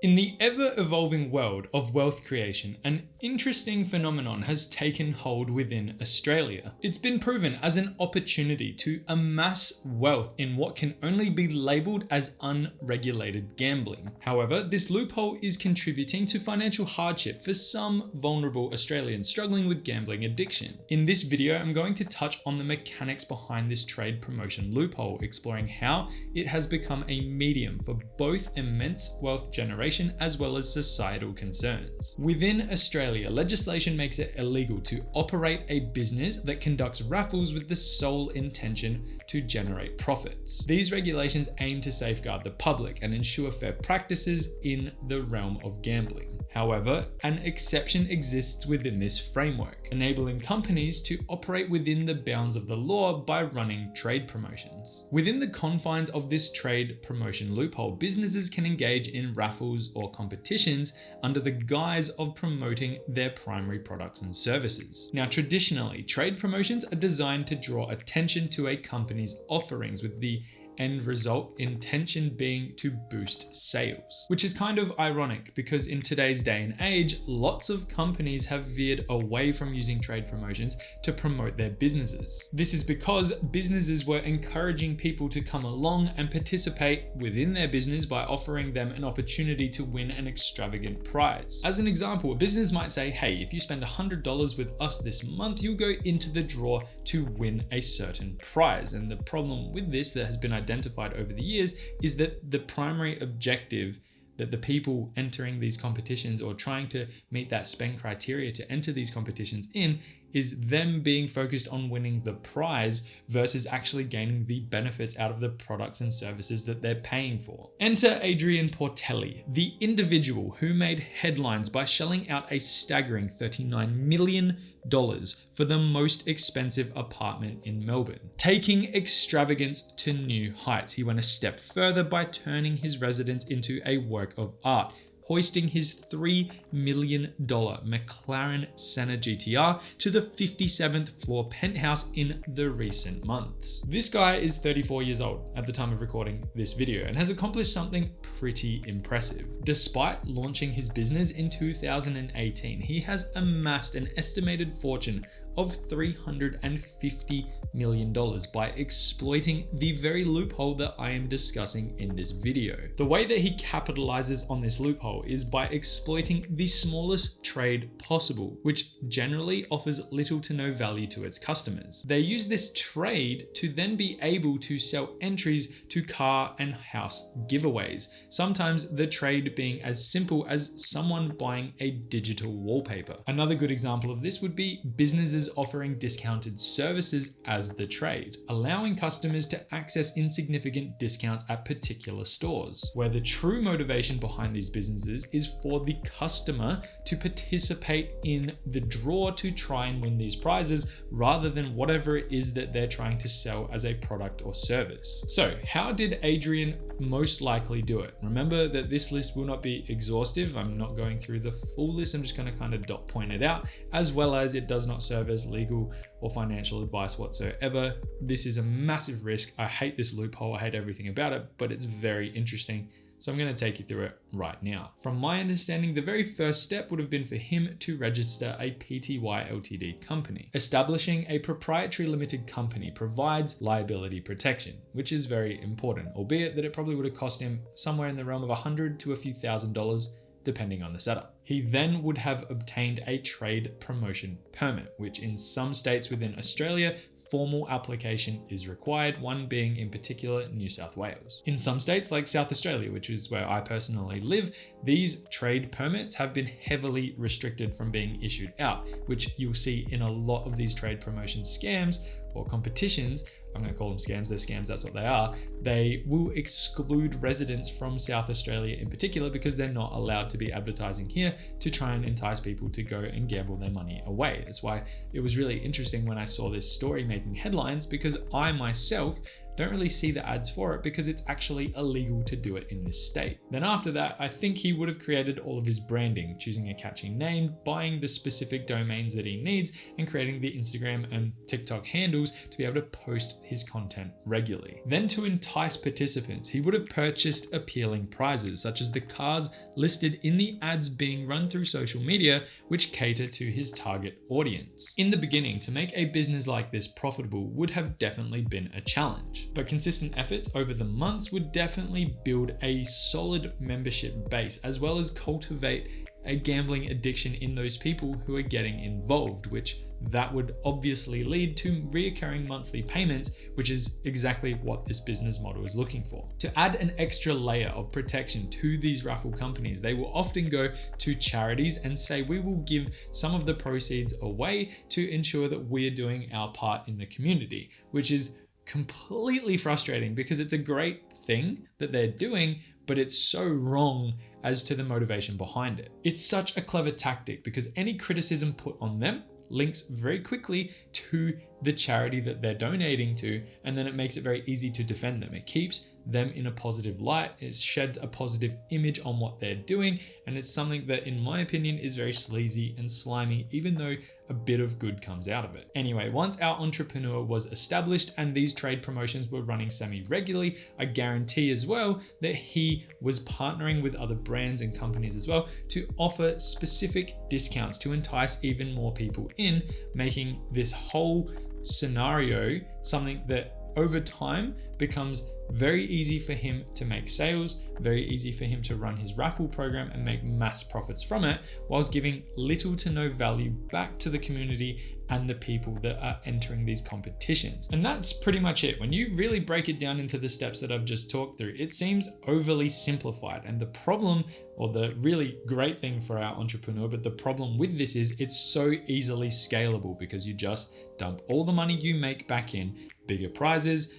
In the ever-evolving world of wealth creation, an interesting phenomenon has taken hold within Australia. It's been proven as an opportunity to amass wealth in what can only be labelled as unregulated gambling. However, this loophole is contributing to financial hardship for some vulnerable Australians struggling with gambling addiction. In this video, I'm going to touch on the mechanics behind this trade promotion loophole, exploring how it has become a medium for both immense wealth generation as well as societal concerns. Within Australia, legislation makes it illegal to operate a business that conducts raffles with the sole intention to generate profits. These regulations aim to safeguard the public and ensure fair practices in the realm of gambling. However, an exception exists within this framework, enabling companies to operate within the bounds of the law by running trade promotions. Within the confines of this trade promotion loophole, businesses can engage in raffles or competitions under the guise of promoting their primary products and services. Now, traditionally, trade promotions are designed to draw attention to a company's offerings, with the end result intention being to boost sales. Which is kind of ironic because in today's day and age, lots of companies have veered away from using trade promotions to promote their businesses. This is because businesses were encouraging people to come along and participate within their business by offering them an opportunity to win an extravagant prize. As an example, a business might say, hey, if you spend $100 with us this month, you'll go into the draw to win a certain prize. And the problem with this that has been identified over the years is that the primary objective that the people entering these competitions or trying to meet that spend criteria to enter these competitions in is them being focused on winning the prize versus actually gaining the benefits out of the products and services that they're paying for. Enter Adrian Portelli, the individual who made headlines by shelling out a staggering $39 million for the most expensive apartment in Melbourne. Taking extravagance to new heights, he went a step further by turning his residence into a work of art, hoisting his $3 million McLaren Senna GTR to the 57th floor penthouse in the recent months. This guy is 34 years old at the time of recording this video and has accomplished something pretty impressive. Despite launching his business in 2018, he has amassed an estimated fortune of $350 million by exploiting the very loophole that I am discussing in this video. The way that he capitalizes on this loophole is by exploiting the smallest trade possible, which generally offers little to no value to its customers. They use this trade to then be able to sell entries to car and house giveaways, sometimes the trade being as simple as someone buying a digital wallpaper. Another good example of this would be businesses offering discounted services as the trade, allowing customers to access insignificant discounts at particular stores, where the true motivation behind these businesses is for the customer to participate in the draw to try and win these prizes rather than whatever it is that they're trying to sell as a product or service. So how did Adrian most likely do it? Remember that this list will not be exhaustive. I'm not going through the full list. I'm just going to kind of dot point it out, as well as it does not serve as legal or financial advice whatsoever. This is a massive risk. I hate this loophole. I hate everything about it, but it's very interesting. So I'm going to take you through it right now. From my understanding, the very first step would have been for him to register a PTY Ltd company. Establishing a proprietary limited company provides liability protection, which is very important, albeit that it probably would have cost him somewhere in the realm of $100 to a few $1,000s, depending on the setup. He then would have obtained a trade promotion permit, which in some states within Australia, formal application is required, one being in particular New South Wales. In some states like South Australia, which is where I personally live, these trade permits have been heavily restricted from being issued out, which you'll see in a lot of these trade promotion scams or competitions. I'm going to call them scams, they're scams, that's what they are. They will exclude residents from South Australia in particular because they're not allowed to be advertising here to try and entice people to go and gamble their money away. That's why it was really interesting when I saw this story making headlines, because I myself don't really see the ads for it because it's actually illegal to do it in this state. Then after that, I think he would have created all of his branding, choosing a catchy name, buying the specific domains that he needs, and creating the Instagram and TikTok handles to be able to post his content regularly. Then to entice participants, he would have purchased appealing prizes, such as the cars listed in the ads being run through social media, which cater to his target audience. In the beginning, to make a business like this profitable would have definitely been a challenge, but consistent efforts over the months would definitely build a solid membership base, as well as cultivate a gambling addiction in those people who are getting involved, which that would obviously lead to reoccurring monthly payments, which is exactly what this business model is looking for. To add an extra layer of protection to these raffle companies, they will often go to charities and say, we will give some of the proceeds away to ensure that we're doing our part in the community, which is completely frustrating because it's a great thing that they're doing, but it's so wrong as to the motivation behind it. It's such a clever tactic because any criticism put on them links very quickly to the charity that they're donating to, and then it makes it very easy to defend them. It keeps them in a positive light, it sheds a positive image on what they're doing, and it's something that, in my opinion, is very sleazy and slimy, even though a bit of good comes out of it. Anyway, once our entrepreneur was established and these trade promotions were running semi-regularly, I guarantee as well that he was partnering with other brands and companies as well to offer specific discounts to entice even more people in, making this whole scenario something that over time becomes very easy for him to make sales, very easy for him to run his raffle program and make mass profits from it, whilst giving little to no value back to the community and the people that are entering these competitions. And that's pretty much it. When you really break it down into the steps that I've just talked through, it seems overly simplified. And the problem, or the really great thing for our entrepreneur, but the problem with this is it's so easily scalable because you just dump all the money you make back in, bigger prizes,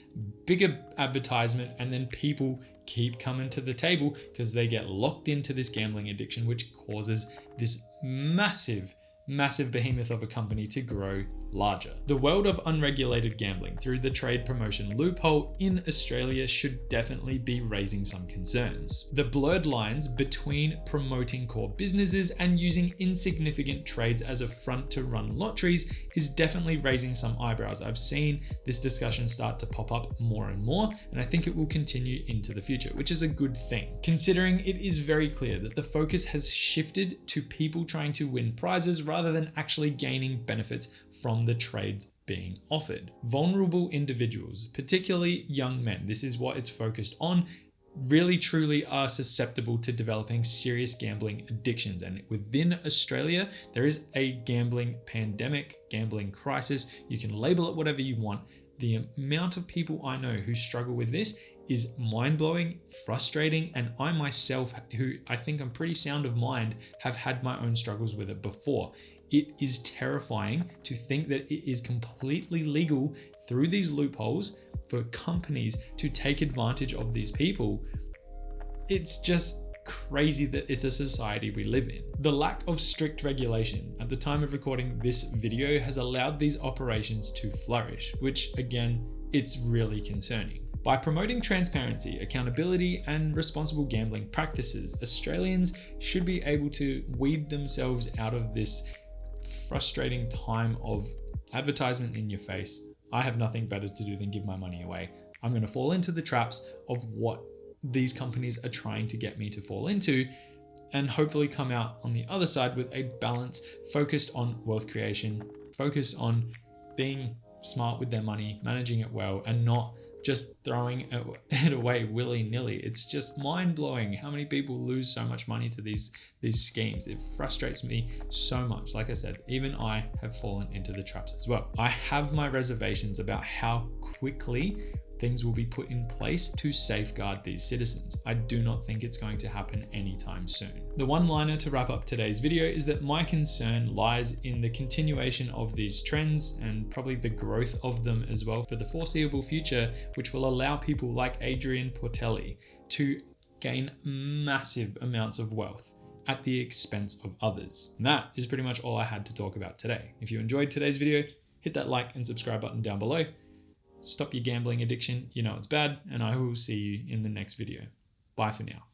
bigger advertisement, and then people keep coming to the table because they get locked into this gambling addiction, which causes this massive behemoth of a company to grow larger. The world of unregulated gambling through the trade promotion loophole in Australia should definitely be raising some concerns. The blurred lines between promoting core businesses and using insignificant trades as a front to run lotteries is definitely raising some eyebrows. I've seen this discussion start to pop up more and more, and I think it will continue into the future, which is a good thing, considering it is very clear that the focus has shifted to people trying to win prizes rather than actually gaining benefits from the trades being offered. Vulnerable individuals, particularly young men, this is what it's focused on, really truly are susceptible to developing serious gambling addictions. And within Australia, there is a gambling pandemic, gambling crisis. You can label it whatever you want. The amount of people I know who struggle with this is mind-blowing, frustrating, and I myself, who I think I'm pretty sound of mind, have had my own struggles with it before. It is terrifying to think that it is completely legal through these loopholes for companies to take advantage of these people. It's just crazy that it's a society we live in. The lack of strict regulation at the time of recording this video has allowed these operations to flourish, which again, it's really concerning. By promoting transparency, accountability, and responsible gambling practices, Australians should be able to weed themselves out of this frustrating time of advertisement in your face. I have nothing better to do than give my money away. I'm going to fall into the traps of what these companies are trying to get me to fall into, and hopefully come out on the other side with a balance focused on wealth creation, focused on being smart with their money, managing it well, and not just throwing it away willy-nilly. It's just mind-blowing how many people lose so much money to these schemes. It frustrates me so much. Like I said, even I have fallen into the traps as well. I have my reservations about how quickly things will be put in place to safeguard these citizens. I do not think it's going to happen anytime soon. The one-liner to wrap up today's video is that my concern lies in the continuation of these trends and probably the growth of them as well for the foreseeable future, which will allow people like Adrian Portelli to gain massive amounts of wealth at the expense of others. And that is pretty much all I had to talk about today. If you enjoyed today's video, hit that like and subscribe button down below. Stop your gambling addiction. You know it's bad, and I will see you in the next video. Bye for now.